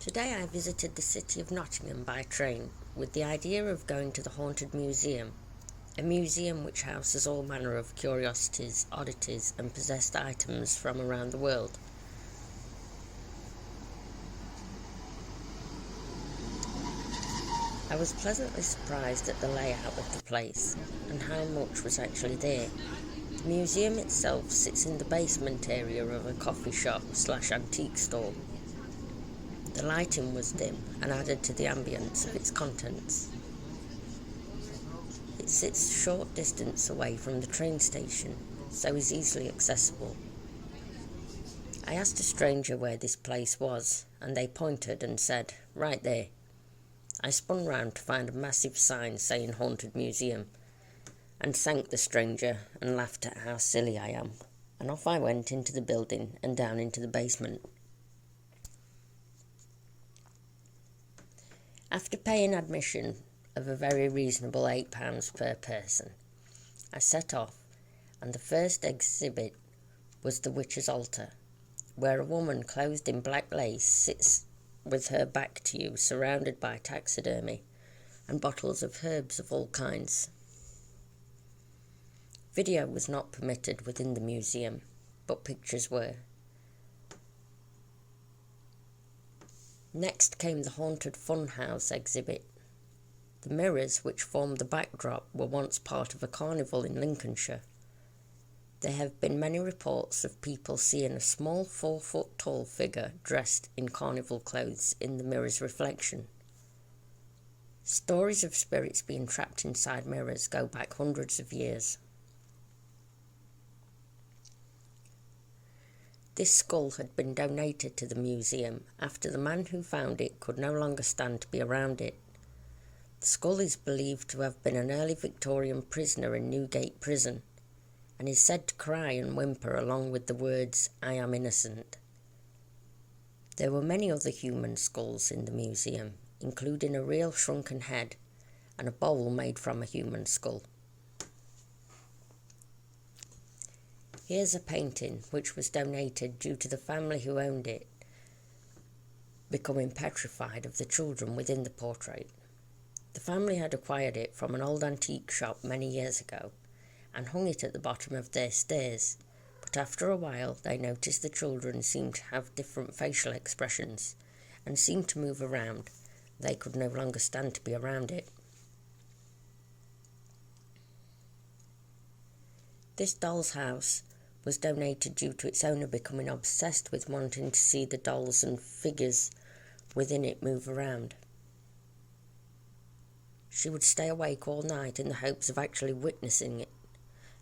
Today I visited the city of Nottingham by train with the idea of going to the Haunted Museum, a museum which houses all manner of curiosities, oddities and possessed items from around the world. I was pleasantly surprised at the layout of the place and how much was actually there. The museum itself sits in the basement area of a coffee shop/antique store. The lighting was dim and added to the ambience of its contents. It sits a short distance away from the train station, so is easily accessible. I asked a stranger where this place was, and they pointed and said, "Right there." I spun round to find a massive sign saying Haunted Museum, and thanked the stranger and laughed at how silly I am, and off I went into the building and down into the basement. After paying admission of a very reasonable £8 per person, I set off, and the first exhibit was the Witch's Altar, where a woman clothed in black lace sits with her back to you, surrounded by taxidermy and bottles of herbs of all kinds. Video was not permitted within the museum, but pictures were. Next came the Haunted Funhouse exhibit. The mirrors which formed the backdrop were once part of a carnival in Lincolnshire. There have been many reports of people seeing a small 4-foot-tall figure dressed in carnival clothes in the mirror's reflection. Stories of spirits being trapped inside mirrors go back hundreds of years. This skull had been donated to the museum after the man who found it could no longer stand to be around it. The skull is believed to have been an early Victorian prisoner in Newgate prison, and is said to cry and whimper along with the words, "I am innocent." There were many other human skulls in the museum, including a real shrunken head and a bowl made from a human skull. Here's a painting which was donated due to the family who owned it becoming petrified of the children within the portrait. The family had acquired it from an old antique shop many years ago and hung it at the bottom of their stairs, but after a while they noticed the children seemed to have different facial expressions and seemed to move around. They could no longer stand to be around it. This doll's house was donated due to its owner becoming obsessed with wanting to see the dolls and figures within it move around. She would stay awake all night in the hopes of actually witnessing it.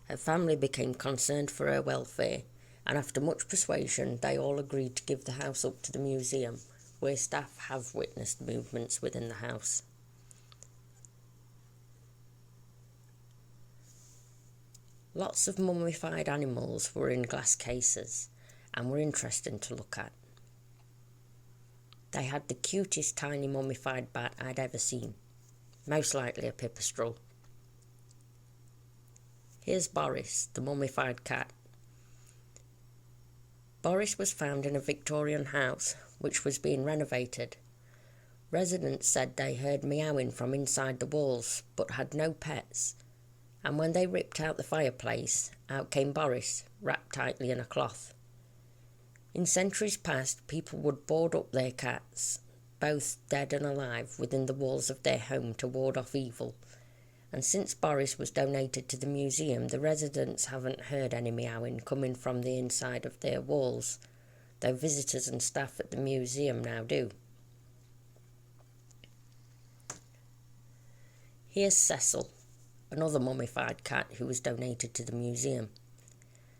Her family became concerned for her welfare, and after much persuasion they all agreed to give the house up to the museum, where staff have witnessed movements within the house. Lots of mummified animals were in glass cases and were interesting to look at. They had the cutest tiny mummified bat I'd ever seen, most likely a pipistrelle. Here's Boris, the mummified cat. Boris was found in a Victorian house which was being renovated. Residents said they heard meowing from inside the walls but had no pets. And when they ripped out the fireplace, out came Boris, wrapped tightly in a cloth. In centuries past, people would board up their cats, both dead and alive, within the walls of their home to ward off evil. And since Boris was donated to the museum, the residents haven't heard any meowing coming from the inside of their walls, though visitors and staff at the museum now do. Here's Cecil, another mummified cat who was donated to the museum.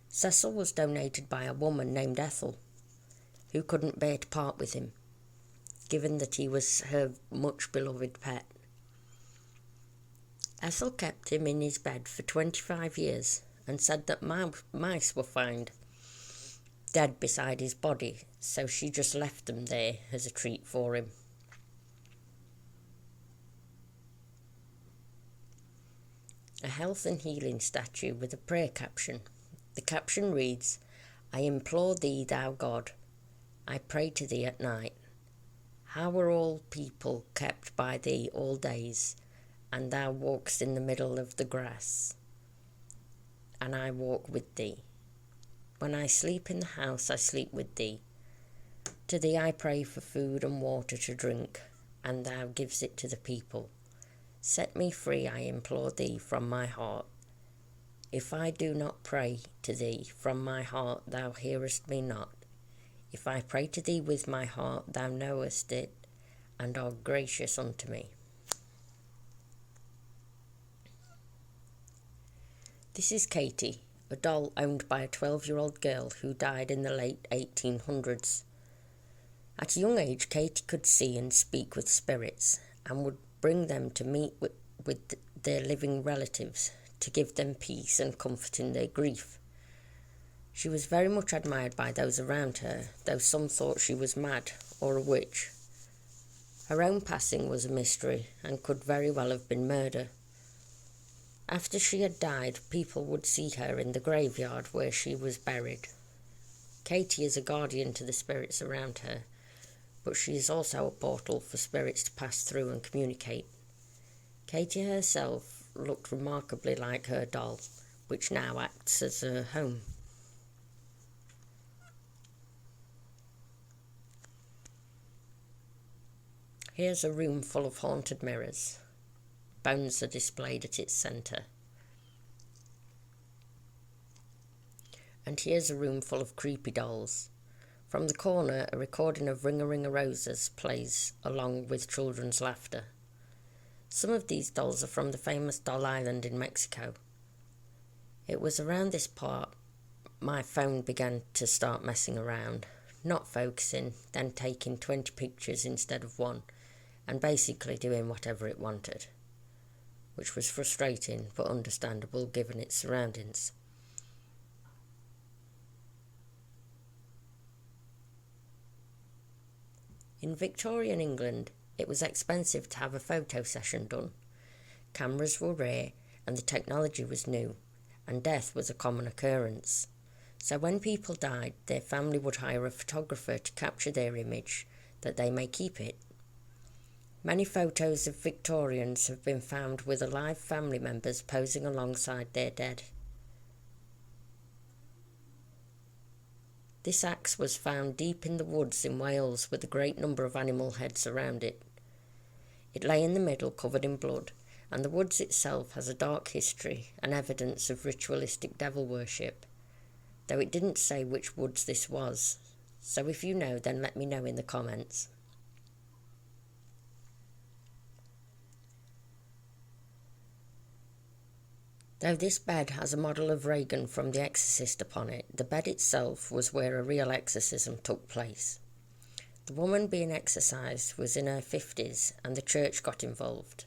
Cecil was donated by a woman named Ethel, who couldn't bear to part with him, given that he was her much beloved pet. Ethel kept him in his bed for 25 years and said that mice were found dead beside his body, so she just left them there as a treat for him. A health and healing statue with a prayer caption. The caption reads, "I implore thee, thou God, I pray to thee at night. How were all people kept by thee all days, and thou walkest in the middle of the grass, and I walk with thee. When I sleep in the house, I sleep with thee. To thee I pray for food and water to drink, and thou givest it to the people. Set me free, I implore thee, from my heart. If I do not pray to thee from my heart, thou hearest me not. If I pray to thee with my heart, thou knowest it, and art gracious unto me. This is Katie, a doll owned by a 12-year-old girl who died in the late 1800s. At a young age, Katie could see and speak with spirits and would bring them to meet with their living relatives to give them peace and comfort in their grief. She was very much admired by those around her, though some thought she was mad or a witch. Her own passing was a mystery and could very well have been murder. After she had died, people would see her in the graveyard where she was buried. Katie is a guardian to the spirits around her, but she is also a portal for spirits to pass through and communicate. Katie herself looked remarkably like her doll, which now acts as her home. Here's a room full of haunted mirrors. Bones are displayed at its centre. And here's a room full of creepy dolls. From the corner, a recording of Ring-a-Ring-a-Roses plays along with children's laughter. Some of these dolls are from the famous Doll Island in Mexico. It was around this part my phone began to start messing around, not focusing, then taking 20 pictures instead of one, and basically doing whatever it wanted, which was frustrating but understandable given its surroundings. In Victorian England, it was expensive to have a photo session done. Cameras were rare and the technology was new, and death was a common occurrence. So when people died, their family would hire a photographer to capture their image, that they may keep it. Many photos of Victorians have been found with alive family members posing alongside their dead. This axe was found deep in the woods in Wales with a great number of animal heads around it. It lay in the middle covered in blood, and the woods itself has a dark history and evidence of ritualistic devil worship, though it didn't say which woods this was, so if you know then let me know in the comments. Though this bed has a model of Regan from The Exorcist upon it, the bed itself was where a real exorcism took place. The woman being exorcised was in her 50s and the church got involved.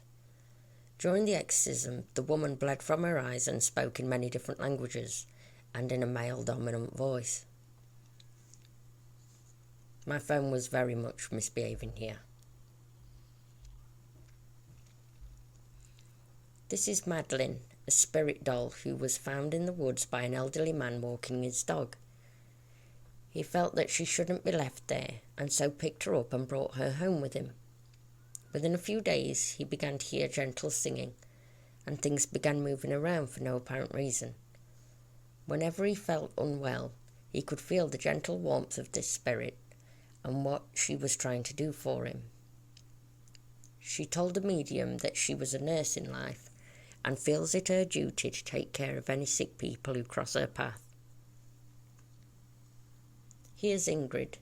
During the exorcism, the woman bled from her eyes and spoke in many different languages and in a male-dominant voice. My phone was very much misbehaving here. This is Madeline, a spirit doll who was found in the woods by an elderly man walking his dog. He felt that she shouldn't be left there, and so picked her up and brought her home with him. Within a few days, he began to hear gentle singing, and things began moving around for no apparent reason. Whenever he felt unwell, he could feel the gentle warmth of this spirit and what she was trying to do for him. She told the medium that she was a nurse in life and feels it her duty to take care of any sick people who cross her path. Here's Ingrid.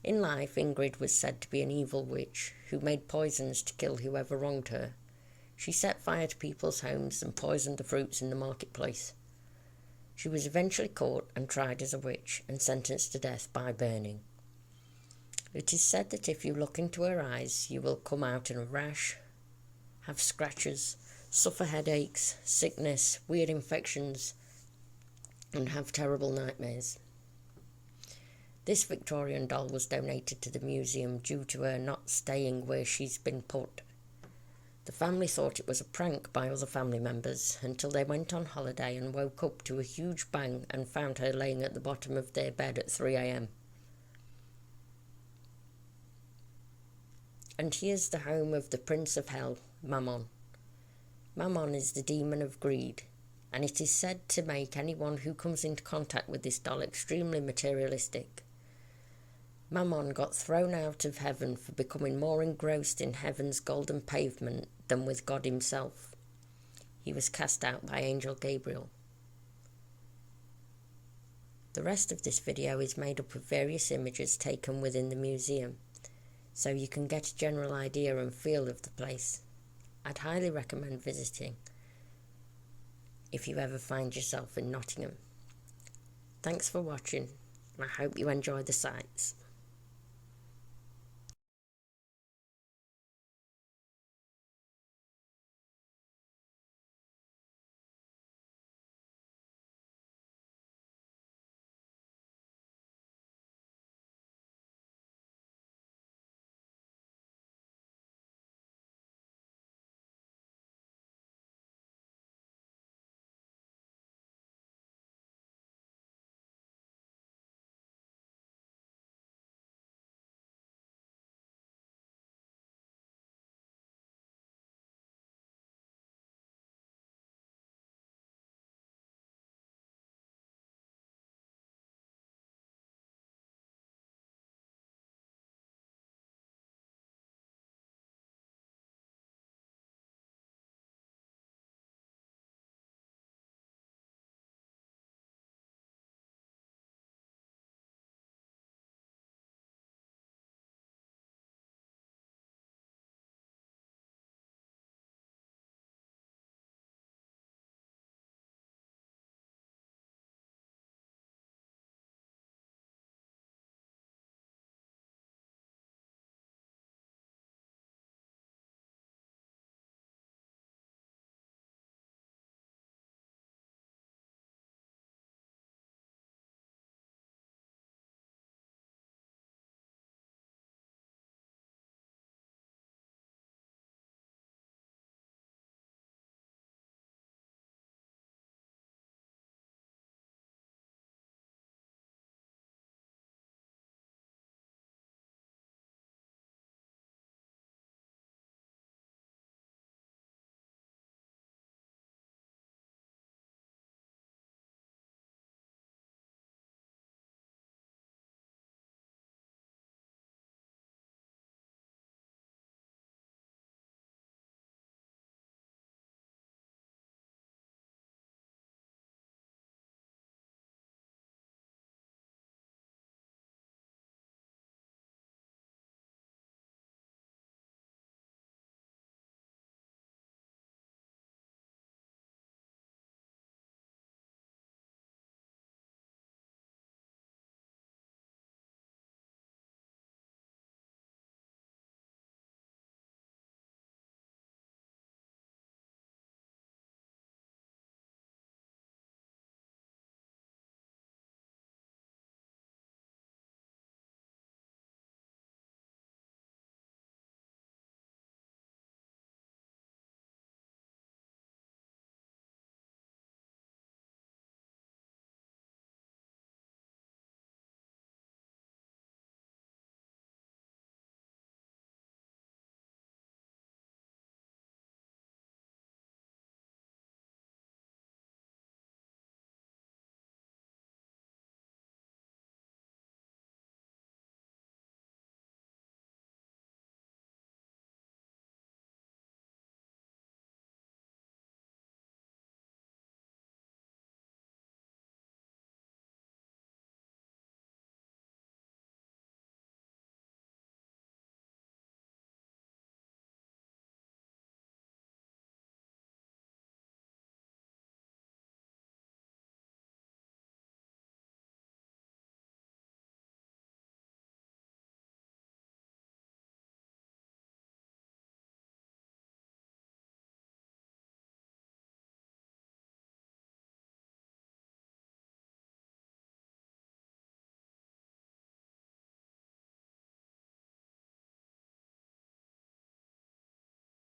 In life, Ingrid was said to be an evil witch who made poisons to kill whoever wronged her. She set fire to people's homes and poisoned the fruits in the marketplace. She was eventually caught and tried as a witch and sentenced to death by burning. It is said that if you look into her eyes, you will come out in a rash, have scratches, suffer headaches, sickness, weird infections, and have terrible nightmares. This Victorian doll was donated to the museum due to her not staying where she's been put. The family thought it was a prank by other family members until they went on holiday and woke up to a huge bang and found her laying at the bottom of their bed at 3 a.m. and he is the home of the Prince of Hell, Mammon. Mammon is the demon of greed, and it is said to make anyone who comes into contact with this doll extremely materialistic. Mammon got thrown out of heaven for becoming more engrossed in heaven's golden pavement than with God himself. He was cast out by Angel Gabriel. The rest of this video is made up of various images taken within the museum, so you can get a general idea and feel of the place. I'd highly recommend visiting if you ever find yourself in Nottingham. Thanks for watching, and I hope you enjoy the sights.